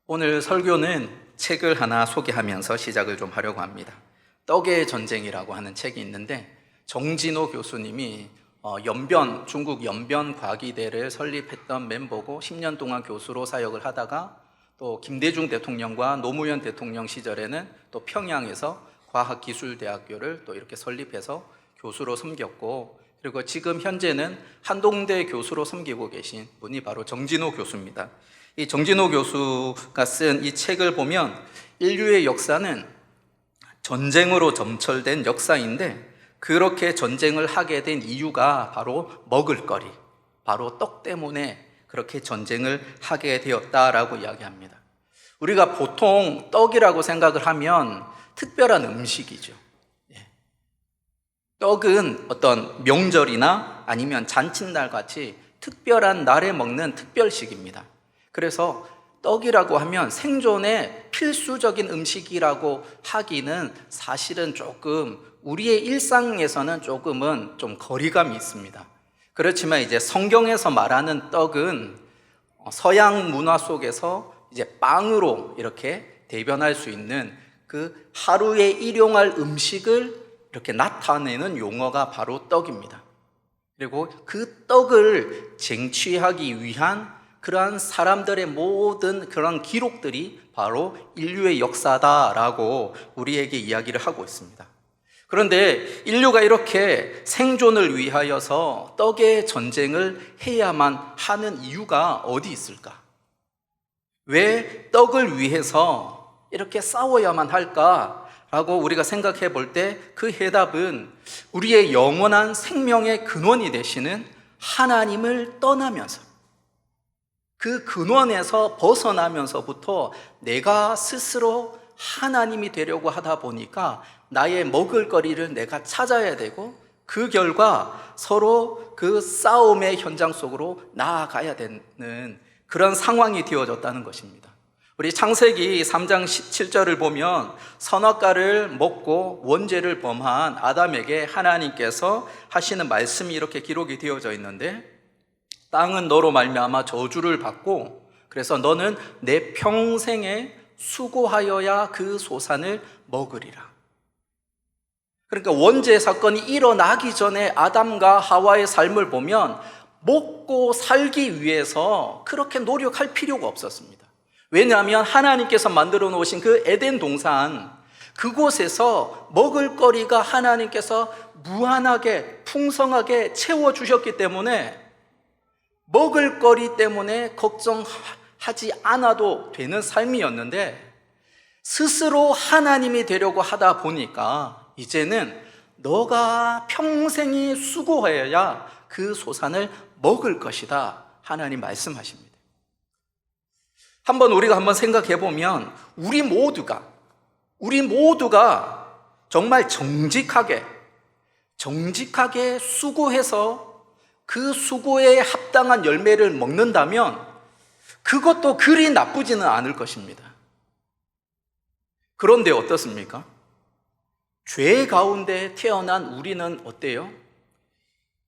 오늘 설교는 책을 하나 소개하면서 시작을 좀 하려고 합니다. 떡의 전쟁이라고 하는 책이 있는데 정진호 교수님이 중국 연변과기대를 설립했던 멤버고 10년 동안 교수로 사역을 하다가 또 김대중 대통령과 노무현 대통령 시절에는 또 평양에서 과학기술대학교를 또 이렇게 설립해서 교수로 섬겼고, 그리고 지금 현재는 한동대 교수로 섬기고 계신 분이 바로 정진호 교수입니다. 이 정진호 교수가 쓴 이 책을 보면 인류의 역사는 전쟁으로 점철된 역사인데, 그렇게 전쟁을 하게 된 이유가 바로 먹을거리, 바로 떡 때문에 그렇게 전쟁을 하게 되었다라고 이야기합니다. 우리가 보통 떡이라고 생각을 하면 특별한 음식이죠. 떡은 어떤 명절이나 아니면 잔칫날 같이 특별한 날에 먹는 특별식입니다. 그래서 떡이라고 하면 생존에 필수적인 음식이라고 하기는 사실은 조금 우리의 일상에서는 조금은 좀 거리감이 있습니다. 그렇지만 이제 성경에서 말하는 떡은 서양 문화 속에서 이제 빵으로 이렇게 대변할 수 있는 그 하루에 일용할 음식을 이렇게 나타내는 용어가 바로 떡입니다. 그리고 그 떡을 쟁취하기 위한 그러한 사람들의 모든 그런 기록들이 바로 인류의 역사다라고 우리에게 이야기를 하고 있습니다. 그런데 인류가 이렇게 생존을 위하여서 떡의 전쟁을 해야만 하는 이유가 어디 있을까? 왜 떡을 위해서 이렇게 싸워야만 할까? 라고 우리가 생각해 볼 때 그 해답은 우리의 영원한 생명의 근원이 되시는 하나님을 떠나면서, 그 근원에서 벗어나면서부터 내가 스스로 하나님이 되려고 하다 보니까 나의 먹을거리를 내가 찾아야 되고, 그 결과 서로 그 싸움의 현장 속으로 나아가야 되는 그런 상황이 되어졌다는 것입니다. 우리 창세기 3장 17절을 보면 선악과를 먹고 원죄를 범한 아담에게 하나님께서 하시는 말씀이 이렇게 기록이 되어져 있는데, 땅은 너로 말미암아 저주를 받고 그래서 너는 내 평생에 수고하여야 그 소산을 먹으리라. 그러니까 원죄 사건이 일어나기 전에 아담과 하와의 삶을 보면 먹고 살기 위해서 그렇게 노력할 필요가 없었습니다. 왜냐하면 하나님께서 만들어 놓으신 그 에덴 동산, 그곳에서 먹을거리가 하나님께서 무한하게 풍성하게 채워주셨기 때문에 먹을거리 때문에 걱정하지 않아도 되는 삶이었는데, 스스로 하나님이 되려고 하다 보니까 이제는 너가 평생이 수고하여야 그 소산을 먹을 것이다, 하나님 말씀하십니다. 우리가 생각해 보면 우리 모두가 정말 정직하게 수고해서 그 수고에 합당한 열매를 먹는다면 그것도 그리 나쁘지는 않을 것입니다. 그런데 어떻습니까? 죄 가운데 태어난 우리는 어때요?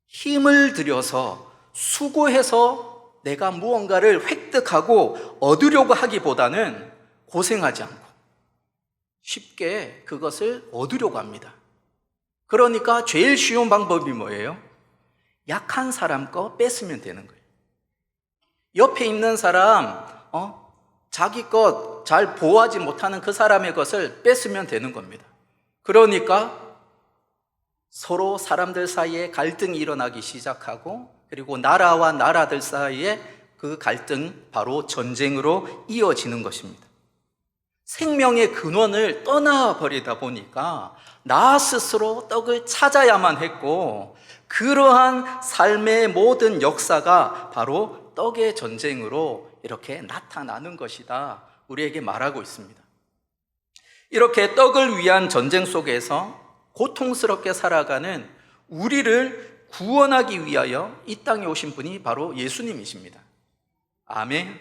힘을 들여서 수고해서 내가 무언가를 획득하고 얻으려고 하기보다는 고생하지 않고 쉽게 그것을 얻으려고 합니다. 그러니까 제일 쉬운 방법이 뭐예요? 약한 사람 거 뺏으면 되는 거예요. 옆에 있는 사람, 자기 것 잘 보호하지 못하는 그 사람의 것을 뺏으면 되는 겁니다. 그러니까 서로 사람들 사이에 갈등이 일어나기 시작하고, 그리고 나라와 나라들 사이에 그 갈등, 바로 전쟁으로 이어지는 것입니다. 생명의 근원을 떠나버리다 보니까 나 스스로 떡을 찾아야만 했고, 그러한 삶의 모든 역사가 바로 떡의 전쟁으로 이렇게 나타나는 것이다, 우리에게 말하고 있습니다. 이렇게 떡을 위한 전쟁 속에서 고통스럽게 살아가는 우리를 구원하기 위하여 이 땅에 오신 분이 바로 예수님이십니다. 아멘.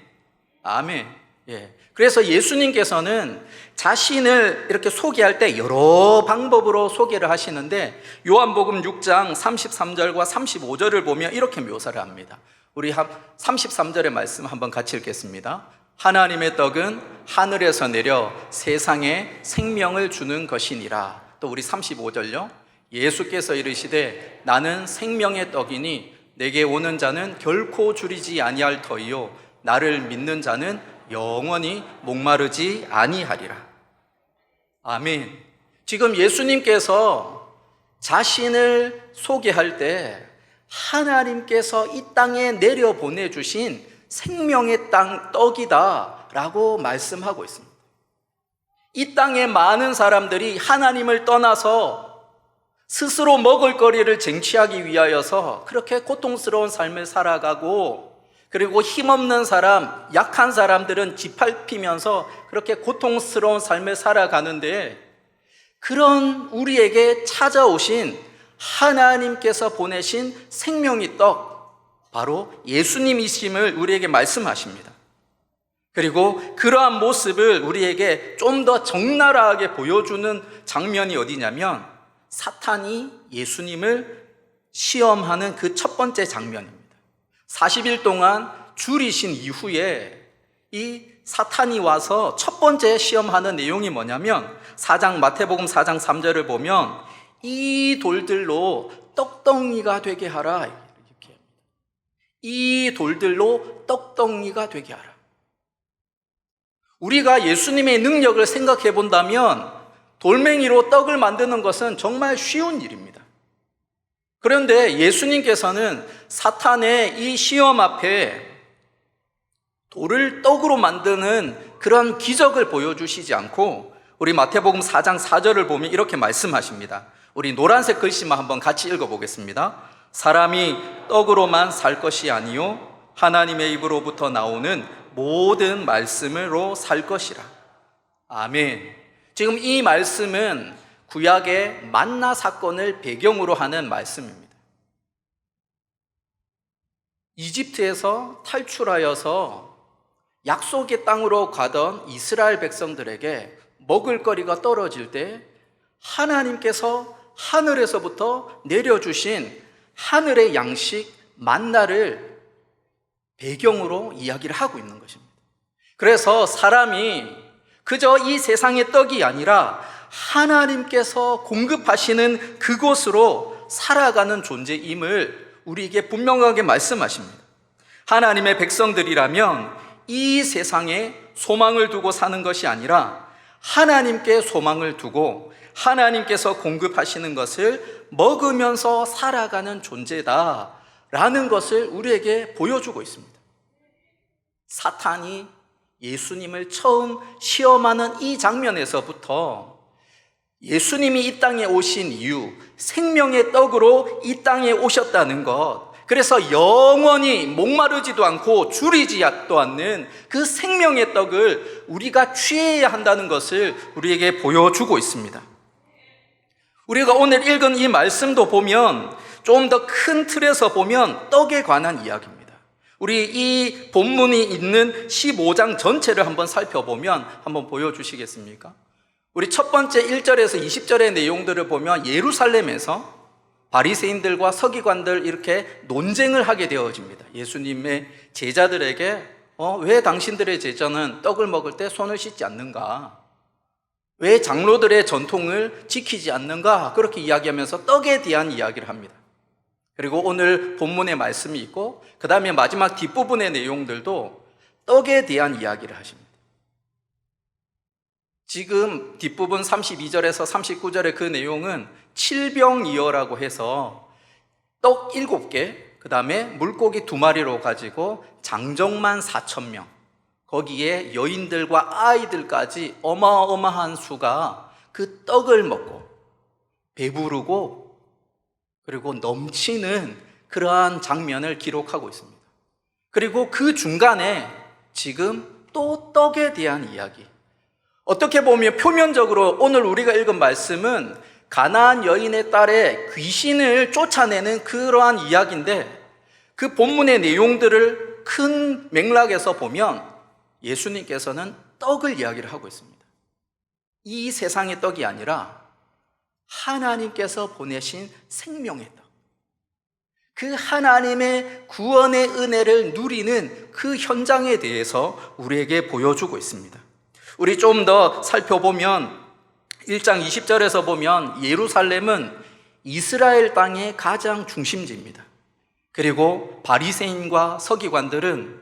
그래서 예수님께서는 자신을 이렇게 소개할 때 여러 방법으로 소개를 하시는데, 요한복음 6장 33절과 35절을 보면 이렇게 묘사를 합니다. 우리 33절의 말씀 한번 같이 읽겠습니다. 하나님의 떡은 하늘에서 내려 세상에 생명을 주는 것이니라. 또 우리 35절요. 예수께서 이르시되 나는 생명의 떡이니 내게 오는 자는 결코 줄이지 아니할 터이요 나를 믿는 자는 영원히 목마르지 아니하리라. 아멘. 지금 예수님께서 자신을 소개할 때 하나님께서 이 땅에 내려 보내주신 생명의 떡이다 라고 말씀하고 있습니다. 이 땅에 많은 사람들이 하나님을 떠나서 스스로 먹을 거리를 쟁취하기 위하여서 그렇게 고통스러운 삶을 살아가고, 그리고 힘없는 사람, 약한 사람들은 짓밟히면서 그렇게 고통스러운 삶을 살아가는데, 그런 우리에게 찾아오신 하나님께서 보내신 생명의 떡, 바로 예수님이심을 우리에게 말씀하십니다. 그리고 그러한 모습을 우리에게 좀 더 적나라하게 보여주는 장면이 어디냐면, 사탄이 예수님을 시험하는 그 첫 번째 장면입니다. 40일 동안 줄이신 이후에 이 사탄이 와서 첫 번째 시험하는 내용이 뭐냐면, 마태복음 4장 3절을 보면 이 돌들로 떡덩이가 되게 하라, 이렇게 합니다. 이 돌들로 떡덩이가 되게 하라. 우리가 예수님의 능력을 생각해 본다면 돌멩이로 떡을 만드는 것은 정말 쉬운 일입니다. 그런데 예수님께서는 사탄의 이 시험 앞에 돌을 떡으로 만드는 그런 기적을 보여주시지 않고, 우리 마태복음 4장 4절을 보면 이렇게 말씀하십니다. 우리 노란색 글씨만 한번 같이 읽어보겠습니다. 사람이 떡으로만 살 것이 아니요 하나님의 입으로부터 나오는 모든 말씀으로 살 것이라. 아멘. 지금 이 말씀은 구약의 만나 사건을 배경으로 하는 말씀입니다. 이집트에서 탈출하여서 약속의 땅으로 가던 이스라엘 백성들에게 먹을 거리가 떨어질 때 하나님께서 하늘에서부터 내려주신 하늘의 양식 만나를 배경으로 이야기를 하고 있는 것입니다. 그래서 사람이 그저 이 세상의 떡이 아니라 하나님께서 공급하시는 그곳으로 살아가는 존재임을 우리에게 분명하게 말씀하십니다. 하나님의 백성들이라면 이 세상에 소망을 두고 사는 것이 아니라 하나님께 소망을 두고 하나님께서 공급하시는 것을 먹으면서 살아가는 존재다라는 것을 우리에게 보여주고 있습니다. 사탄이 예수님을 처음 시험하는 이 장면에서부터 예수님이 이 땅에 오신 이유, 생명의 떡으로 이 땅에 오셨다는 것, 그래서 영원히 목마르지도 않고 줄이지도 않는 그 생명의 떡을 우리가 취해야 한다는 것을 우리에게 보여주고 있습니다. 우리가 오늘 읽은 이 말씀도 보면 좀 더 큰 틀에서 보면 떡에 관한 이야기입니다. 우리 이 본문이 있는 15장 전체를 한번 살펴보면 한번 보여주시겠습니까? 우리 첫 번째 1절에서 20절의 내용들을 보면 예루살렘에서 바리새인들과 서기관들 이렇게 논쟁을 하게 되어집니다. 예수님의 제자들에게 왜 당신들의 제자는 떡을 먹을 때 손을 씻지 않는가? 왜 장로들의 전통을 지키지 않는가? 그렇게 이야기하면서 떡에 대한 이야기를 합니다. 그리고 오늘 본문의 말씀이 있고 그 다음에 마지막 뒷부분의 내용들도 떡에 대한 이야기를 하십니다. 지금 뒷부분 32절에서 39절의 그 내용은 칠병이어라고 해서 떡 7개, 그 다음에 물고기 2마리로 가지고 장정만 4,000명, 거기에 여인들과 아이들까지 어마어마한 수가 그 떡을 먹고 배부르고 그리고 넘치는 그러한 장면을 기록하고 있습니다. 그리고 그 중간에 지금 또 떡에 대한 이야기, 어떻게 보면 표면적으로 오늘 우리가 읽은 말씀은 가나안 여인의 딸의 귀신을 쫓아내는 그러한 이야기인데, 그 본문의 내용들을 큰 맥락에서 보면 예수님께서는 떡을 이야기를 하고 있습니다. 이 세상의 떡이 아니라 하나님께서 보내신 생명의 떡, 그 하나님의 구원의 은혜를 누리는 그 현장에 대해서 우리에게 보여주고 있습니다. 우리 좀 더 살펴보면 1장 20절에서 보면 예루살렘은 이스라엘 땅의 가장 중심지입니다. 그리고 바리새인과 서기관들은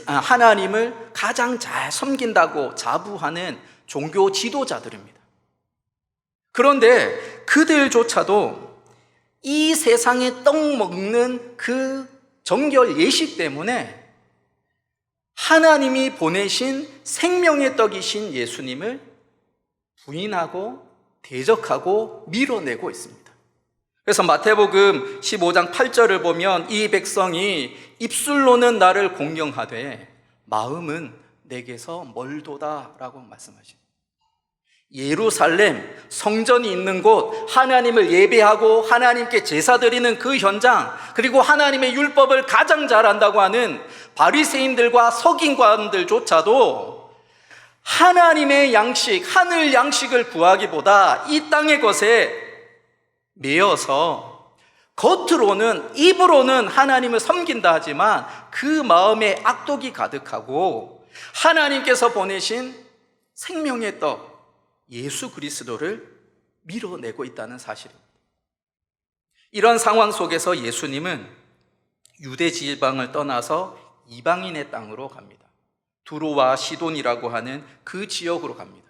하나님을 가장 잘 섬긴다고 자부하는 종교 지도자들입니다. 그런데 그들조차도 이 세상에 떡 먹는 그 정결 예식 때문에 하나님이 보내신 생명의 떡이신 예수님을 부인하고 대적하고 밀어내고 있습니다. 그래서 마태복음 15장 8절을 보면 이 백성이 입술로는 나를 공경하되 마음은 내게서 멀도다라고 말씀하십니다. 예루살렘 성전이 있는 곳, 하나님을 예배하고 하나님께 제사 드리는 그 현장, 그리고 하나님의 율법을 가장 잘한다고 하는 바리새인들과 서기관들조차도 하나님의 양식, 하늘 양식을 구하기보다 이 땅의 것에 매여서 겉으로는, 입으로는 하나님을 섬긴다 하지만 그 마음에 악독이 가득하고 하나님께서 보내신 생명의 떡 예수 그리스도를 밀어내고 있다는 사실입니다. 이런 상황 속에서 예수님은 유대 지방을 떠나서 이방인의 땅으로 갑니다. 두로와 시돈이라고 하는 그 지역으로 갑니다.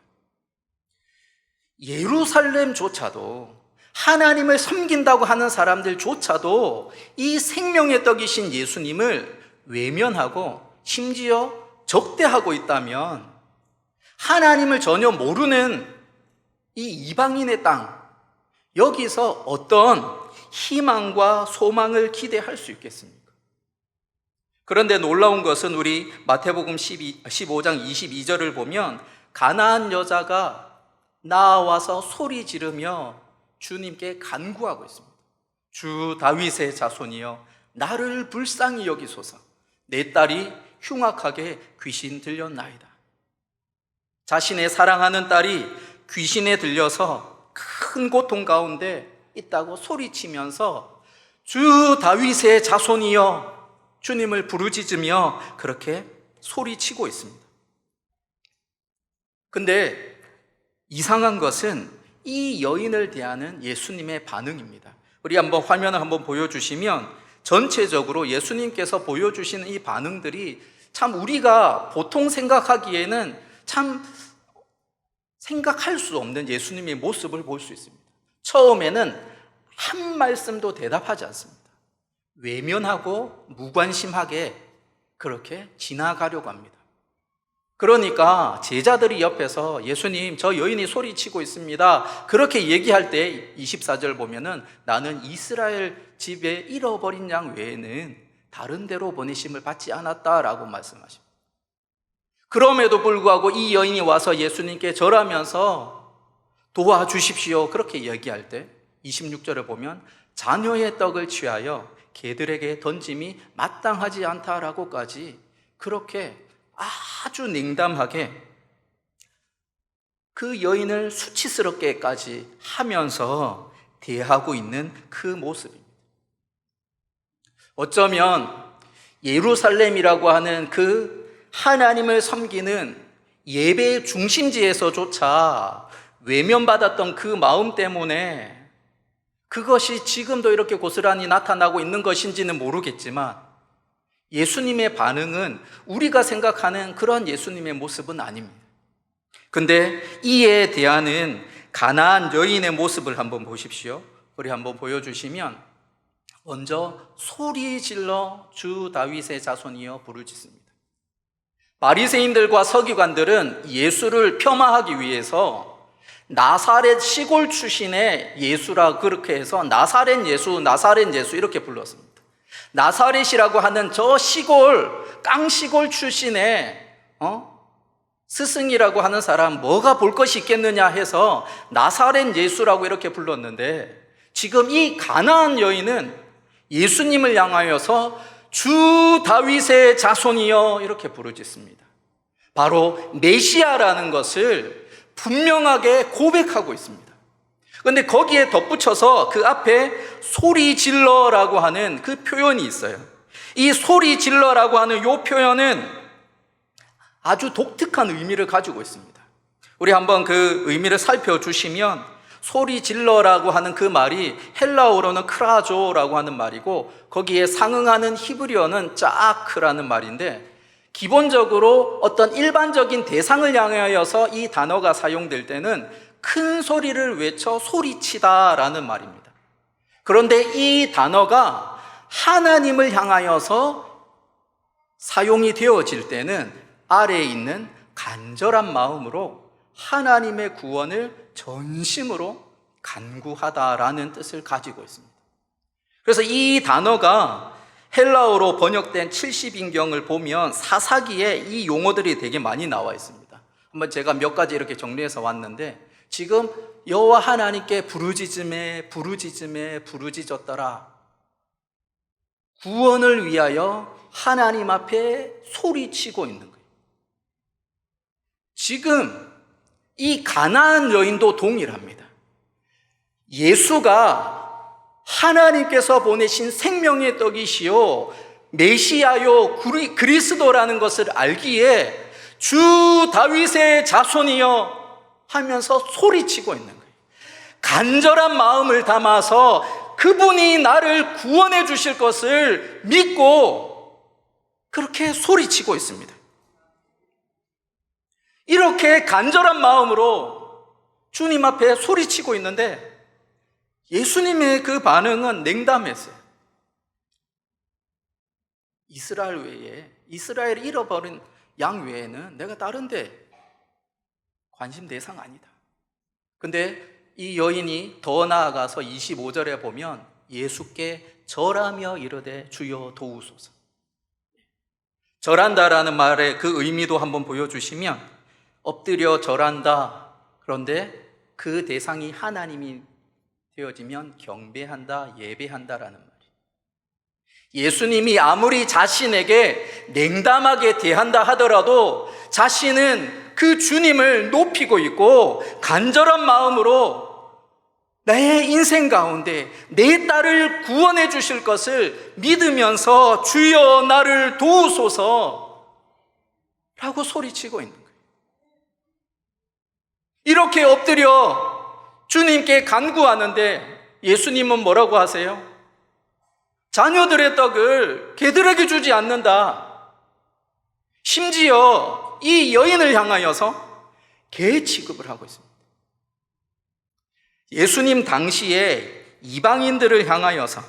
예루살렘조차도, 하나님을 섬긴다고 하는 사람들조차도 이 생명의 떡이신 예수님을 외면하고 심지어 적대하고 있다면 하나님을 전혀 모르는 이 이방인의 땅, 여기서 어떤 희망과 소망을 기대할 수 있겠습니까? 그런데 놀라운 것은 우리 마태복음 15장 22절을 보면 가나안 여자가 나와서 소리 지르며 주님께 간구하고 있습니다. 주 다윗의 자손이여 나를 불쌍히 여기소서. 내 딸이 흉악하게 귀신 들렸나이다. 자신의 사랑하는 딸이 귀신에 들려서 큰 고통 가운데 있다고 소리치면서 주 다윗의 자손이여 주님을 부르짖으며 그렇게 소리치고 있습니다. 근데 이상한 것은 이 여인을 대하는 예수님의 반응입니다. 우리 한번 화면을 한번 보여주시면 전체적으로 예수님께서 보여주시는 이 반응들이 참 우리가 보통 생각하기에는 참 생각할 수 없는 예수님의 모습을 볼 수 있습니다. 처음에는 한 말씀도 대답하지 않습니다. 외면하고 무관심하게 그렇게 지나가려고 합니다. 그러니까 제자들이 옆에서 예수님 저 여인이 소리치고 있습니다 그렇게 얘기할 때 24절 보면은 나는 이스라엘 집에 잃어버린 양 외에는 다른 데로 보내심을 받지 않았다라고 말씀하십니다. 그럼에도 불구하고 이 여인이 와서 예수님께 절하면서 도와주십시오 그렇게 얘기할 때 26절을 보면 자녀의 떡을 취하여 개들에게 던짐이 마땅하지 않다라고까지 그렇게 아주 냉담하게 그 여인을 수치스럽게까지 하면서 대하고 있는 그 모습입니다. 어쩌면 예루살렘이라고 하는 그 하나님을 섬기는 예배의 중심지에서조차 외면받았던 그 마음 때문에 그것이 지금도 이렇게 고스란히 나타나고 있는 것인지는 모르겠지만 예수님의 반응은 우리가 생각하는 그런 예수님의 모습은 아닙니다. 근데 이에 대하는 가나안 여인의 모습을 한번 보십시오. 우리 한번 보여주시면 먼저 소리 질러 주 다윗의 자손이여 부르짖습니다. 바리새인들과 서기관들은 예수를 폄하하기 위해서 나사렛 시골 출신의 예수라 그렇게 해서 나사렛 예수 이렇게 불렀습니다. 나사렛이라고 하는 저 시골, 깡시골 출신의 스승이라고 하는 사람 뭐가 볼 것이 있겠느냐 해서 나사렛 예수라고 이렇게 불렀는데 지금 이 가나안 여인은 예수님을 향하여서 주 다윗의 자손이여 이렇게 부르짖습니다. 바로 메시아라는 것을 분명하게 고백하고 있습니다. 근데 거기에 덧붙여서 그 앞에 소리 질러라고 하는 그 표현이 있어요. 이 소리 질러라고 하는 이 표현은 아주 독특한 의미를 가지고 있습니다. 우리 한번 그 의미를 살펴주시면, 소리 질러라고 하는 그 말이 헬라어로는 크라조라고 하는 말이고, 거기에 상응하는 히브리어는 짜크라는 말인데, 기본적으로 어떤 일반적인 대상을 향하여서 이 단어가 사용될 때는 큰 소리를 외쳐 소리치다라는 말입니다. 그런데 이 단어가 하나님을 향하여서 사용이 되어질 때는 아래에 있는 간절한 마음으로 하나님의 구원을 전심으로 간구하다라는 뜻을 가지고 있습니다. 그래서 이 단어가 헬라어로 번역된 70인경을 보면 사사기에 이 용어들이 되게 많이 나와 있습니다. 한번 제가 몇 가지 이렇게 정리해서 왔는데, 지금 여호와 하나님께 부르짖음에 부르짖었더라. 구원을 위하여 하나님 앞에 소리치고 있는 거예요. 지금 이 가나안 여인도 동일합니다. 예수가 하나님께서 보내신 생명의 떡이시요 메시아요 그리스도라는 것을 알기에 주 다윗의 자손이여 하면서 소리치고 있는 거예요. 간절한 마음을 담아서 그분이 나를 구원해 주실 것을 믿고 그렇게 소리치고 있습니다. 이렇게 간절한 마음으로 주님 앞에 소리치고 있는데, 예수님의 그 반응은 냉담했어요. 이스라엘을 잃어버린 양 외에는 내가 다른 데 관심 대상 아니다. 근데 이 여인이 더 나아가서 25절에 보면 예수께 절하며 이르되 주여 도우소서. 절한다라는 말의 그 의미도 한번 보여주시면, 엎드려 절한다. 그런데 그 대상이 하나님이 되어지면 경배한다, 예배한다라는 말이에요. 예수님이 아무리 자신에게 냉담하게 대한다 하더라도 자신은 그 주님을 높이고 있고 간절한 마음으로 내 인생 가운데 내 딸을 구원해 주실 것을 믿으면서 주여 나를 도우소서 라고 소리치고 있는 거예요. 이렇게 엎드려 주님께 간구하는데 예수님은 뭐라고 하세요? 자녀들의 떡을 개들에게 주지 않는다. 심지어 이 여인을 향하여서 개 취급을 하고 있습니다. 예수님 당시에 이방인들을 향하여서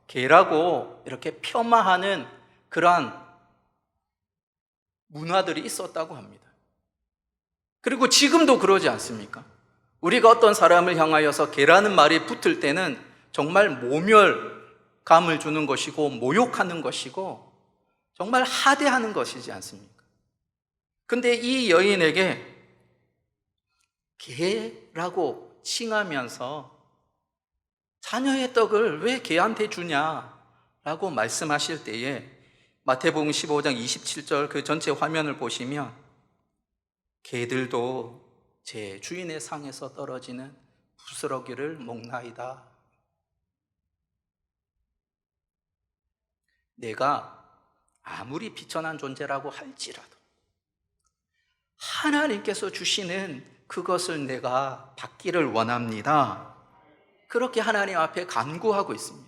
개라고 이렇게 폄하하는 그러한 문화들이 있었다고 합니다. 그리고 지금도 그러지 않습니까? 우리가 어떤 사람을 향하여서 개라는 말이 붙을 때는 정말 모멸감을 주는 것이고 모욕하는 것이고 정말 하대하는 것이지 않습니까? 근데 이 여인에게 개라고 칭하면서 자녀의 떡을 왜 개한테 주냐라고 말씀하실 때에 마태복음 15장 27절 그 전체 화면을 보시면 개들도 제 주인의 상에서 떨어지는 부스러기를 먹나이다. 내가 아무리 비천한 존재라고 할지라도 하나님께서 주시는 그것을 내가 받기를 원합니다. 그렇게 하나님 앞에 간구하고 있습니다.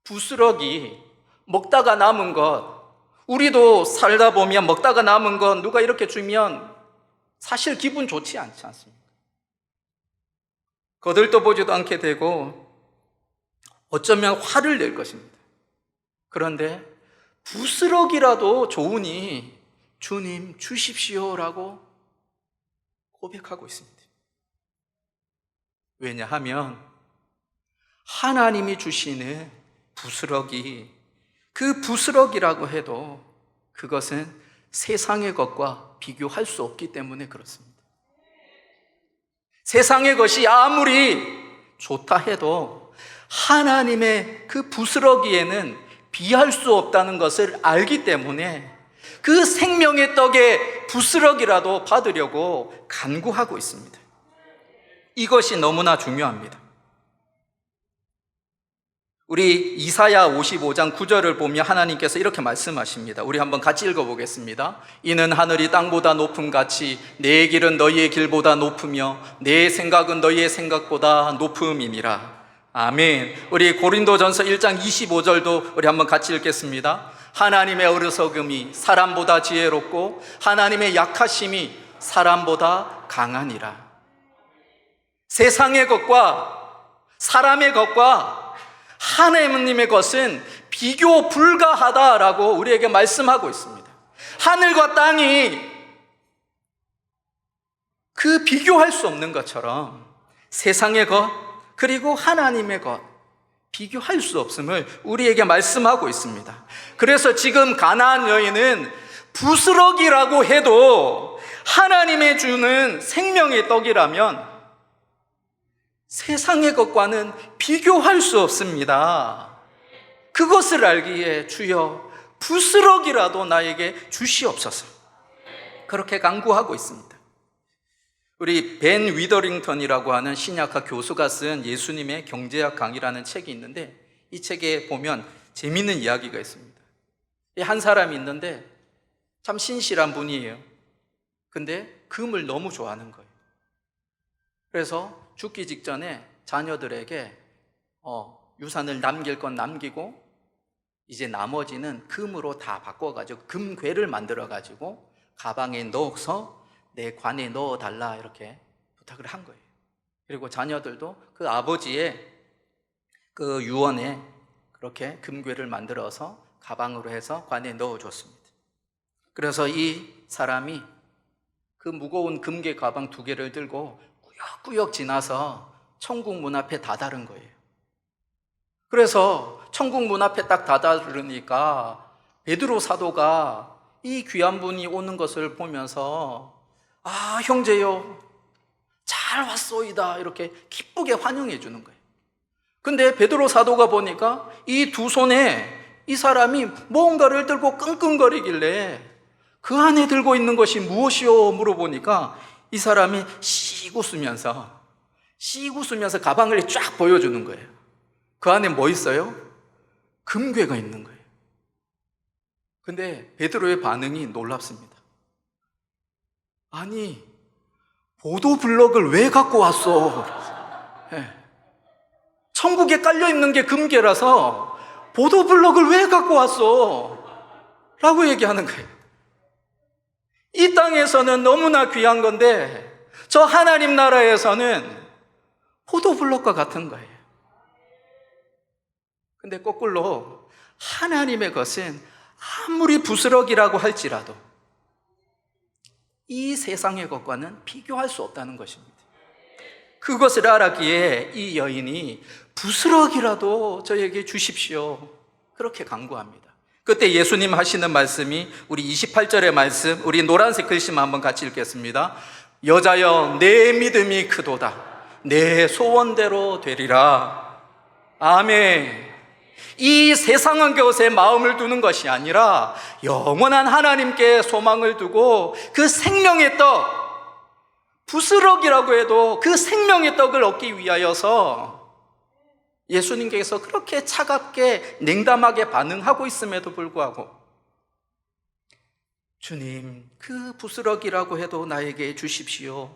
부스러기, 먹다가 남은 것, 우리도 살다 보면 먹다가 남은 것 누가 이렇게 주면 사실 기분 좋지 않지 않습니까? 거들떠보지도 않게 되고 어쩌면 화를 낼 것입니다. 그런데 부스러기라도 좋으니 주님 주십시오라고 고백하고 있습니다. 왜냐하면 하나님이 주시는 부스러기, 그 부스러기라고 해도 그것은 세상의 것과 비교할 수 없기 때문에 그렇습니다. 세상의 것이 아무리 좋다 해도 하나님의 그 부스러기에는 비할 수 없다는 것을 알기 때문에 그 생명의 떡의 부스럭이라도 받으려고 간구하고 있습니다. 이것이 너무나 중요합니다. 우리 이사야 55장 9절을 보면 하나님께서 이렇게 말씀하십니다. 우리 한번 같이 읽어보겠습니다. 이는 하늘이 땅보다 높음같이 내 길은 너희의 길보다 높으며 내 생각은 너희의 생각보다 높음이니라. 아멘. 우리 고린도전서 1장 25절도 우리 한번 같이 읽겠습니다. 하나님의 어리석음이 사람보다 지혜롭고 하나님의 약하심이 사람보다 강하니라. 세상의 것과 사람의 것과 하나님의 것은 비교 불가하다라고 우리에게 말씀하고 있습니다. 하늘과 땅이 그 비교할 수 없는 것처럼 세상의 것 그리고 하나님의 것 비교할 수 없음을 우리에게 말씀하고 있습니다. 그래서 지금 가나안 여인은 부스럭이라고 해도 하나님의 주는 생명의 떡이라면 세상의 것과는 비교할 수 없습니다. 그것을 알기에 주여 부스럭이라도 나에게 주시옵소서. 그렇게 간구하고 있습니다. 우리 벤 위더링턴이라고 하는 신약학 교수가 쓴 예수님의 경제학 강의라는 책이 있는데 이 책에 보면 재미있는 이야기가 있습니다. 한 사람이 있는데 참 신실한 분이에요. 근데 금을 너무 좋아하는 거예요. 그래서 죽기 직전에 자녀들에게 유산을 남길 건 남기고 이제 나머지는 금으로 다 바꿔가지고 금괴를 만들어가지고 가방에 넣어서 내 관에 넣어달라 이렇게 부탁을 한 거예요. 그리고 자녀들도 그 아버지의 그 유언에 그렇게 금괴를 만들어서 가방으로 해서 관에 넣어줬습니다. 그래서 이 사람이 그 무거운 금괴 가방 2개를 들고 꾸역꾸역 지나서 천국 문 앞에 다다른 거예요. 그래서 천국 문 앞에 딱 다다르니까 베드로 사도가 이 귀한 분이 오는 것을 보면서 아 형제요 잘 왔소이다 이렇게 기쁘게 환영해 주는 거예요. 근데 베드로 사도가 보니까 이 두 손에 이 사람이 뭔가를 들고 끙끙거리길래 그 안에 들고 있는 것이 무엇이요 물어보니까 이 사람이 씩 웃으면서 가방을 쫙 보여주는 거예요. 그 안에 뭐 있어요? 금괴가 있는 거예요. 근데 베드로의 반응이 놀랍습니다. 아니 보도블럭을 왜 갖고 왔어? 네. 천국에 깔려있는 게 금괴라서 보도블럭을 왜 갖고 왔어? 라고 얘기하는 거예요. 이 땅에서는 너무나 귀한 건데 저 하나님 나라에서는 포도블럭과 같은 거예요. 근데 거꾸로 하나님의 것은 아무리 부스럭이라고 할지라도 이 세상의 것과는 비교할 수 없다는 것입니다. 그것을 알았기에 이 여인이 부스럭이라도 저에게 주십시오 그렇게 간구합니다. 그때 예수님 하시는 말씀이 우리 28절의 말씀, 우리 노란색 글씨만 한번 같이 읽겠습니다. 여자여 내 믿음이 크도다 내 소원대로 되리라. 아멘. 이 세상의 것에 마음을 두는 것이 아니라 영원한 하나님께 소망을 두고 그 생명의 떡, 부스럭이라고 해도 그 생명의 떡을 얻기 위하여서 예수님께서 그렇게 차갑게 냉담하게 반응하고 있음에도 불구하고 주님 그 부스럭이라고 해도 나에게 주십시오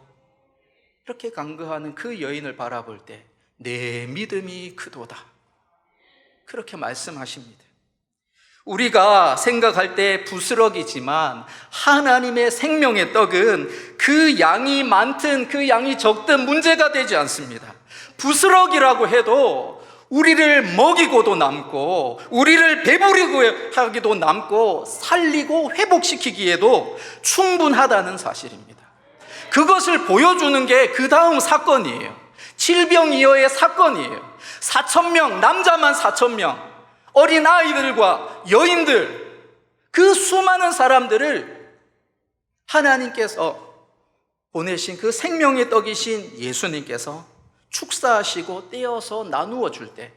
이렇게 간구하는 그 여인을 바라볼 때 내 믿음이 크도다 그렇게 말씀하십니다. 우리가 생각할 때 부스럭이지만 하나님의 생명의 떡은 그 양이 많든 그 양이 적든 문제가 되지 않습니다. 부스럭이라고 해도 우리를 먹이고도 남고 우리를 배부리고 하기도 남고 살리고 회복시키기에도 충분하다는 사실입니다. 그것을 보여주는 게 그 다음 사건이에요. 칠병이어의 사건이에요. 4,000명, 남자만 4,000명, 어린 아이들과 여인들, 그 수많은 사람들을 하나님께서 보내신 그 생명의 떡이신 예수님께서 축사하시고 떼어서 나누어 줄 때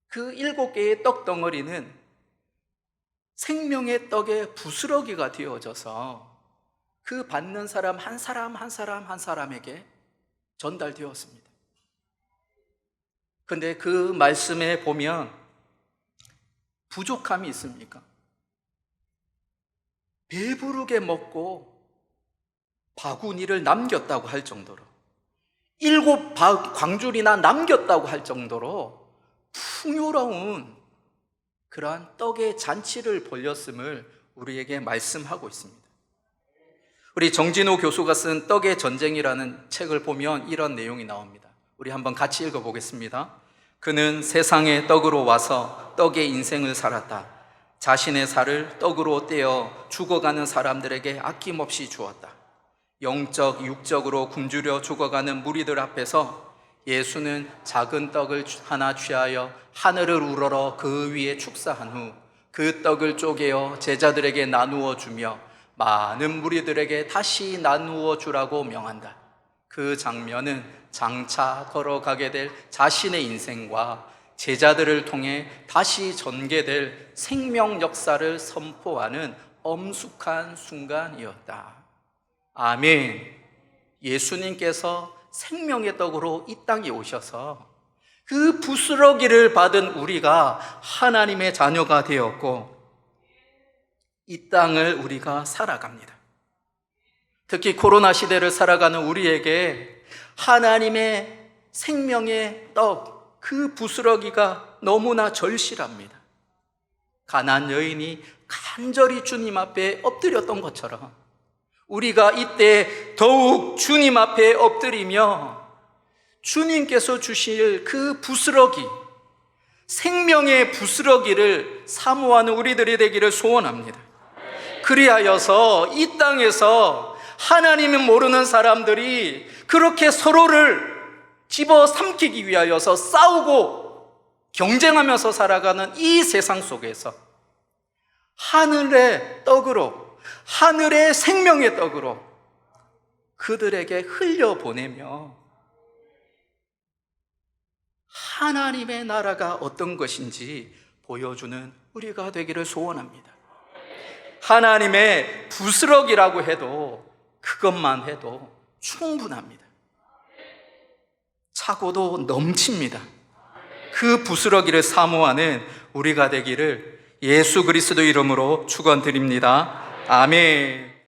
그 7개의 떡 덩어리는 생명의 떡의 부스러기가 되어져서 그 받는 사람 한 사람 한 사람 한 사람에게 전달되었습니다. 근데 그 말씀에 보면 부족함이 있습니까? 배부르게 먹고 바구니를 남겼다고 할 정도로, 7 광줄이나 남겼다고 할 정도로 풍요로운 그러한 떡의 잔치를 벌였음을 우리에게 말씀하고 있습니다. 우리 정진호 교수가 쓴 떡의 전쟁이라는 책을 보면 이런 내용이 나옵니다. 우리 한번 같이 읽어보겠습니다. 그는 세상의 떡으로 와서 떡의 인생을 살았다. 자신의 살을 떡으로 떼어 죽어가는 사람들에게 아낌없이 주었다. 영적, 육적으로 굶주려 죽어가는 무리들 앞에서 예수는 작은 떡을 하나 취하여 하늘을 우러러 그 위에 축사한 후 그 떡을 쪼개어 제자들에게 나누어 주며 많은 무리들에게 다시 나누어 주라고 명한다. 그 장면은 장차 걸어가게 될 자신의 인생과 제자들을 통해 다시 전개될 생명 역사를 선포하는 엄숙한 순간이었다. 아멘. 예수님께서 생명의 떡으로 이 땅에 오셔서 그 부스러기를 받은 우리가 하나님의 자녀가 되었고 이 땅을 우리가 살아갑니다. 특히 코로나 시대를 살아가는 우리에게 하나님의 생명의 떡, 그 부스러기가 너무나 절실합니다. 가나안 여인이 간절히 주님 앞에 엎드렸던 것처럼 우리가 이때 더욱 주님 앞에 엎드리며 주님께서 주실 그 부스러기, 생명의 부스러기를 사모하는 우리들이 되기를 소원합니다. 그리하여서 이 땅에서 하나님을 모르는 사람들이 그렇게 서로를 집어삼키기 위하여서 싸우고 경쟁하면서 살아가는 이 세상 속에서 하늘의 떡으로, 하늘의 생명의 떡으로 그들에게 흘려보내며 하나님의 나라가 어떤 것인지 보여주는 우리가 되기를 소원합니다. 하나님의 부스러기라고 해도 그것만 해도 충분합니다. 차고도 넘칩니다. 그 부스러기를 사모하는 우리가 되기를 예수 그리스도 이름으로 축원드립니다. 아멘.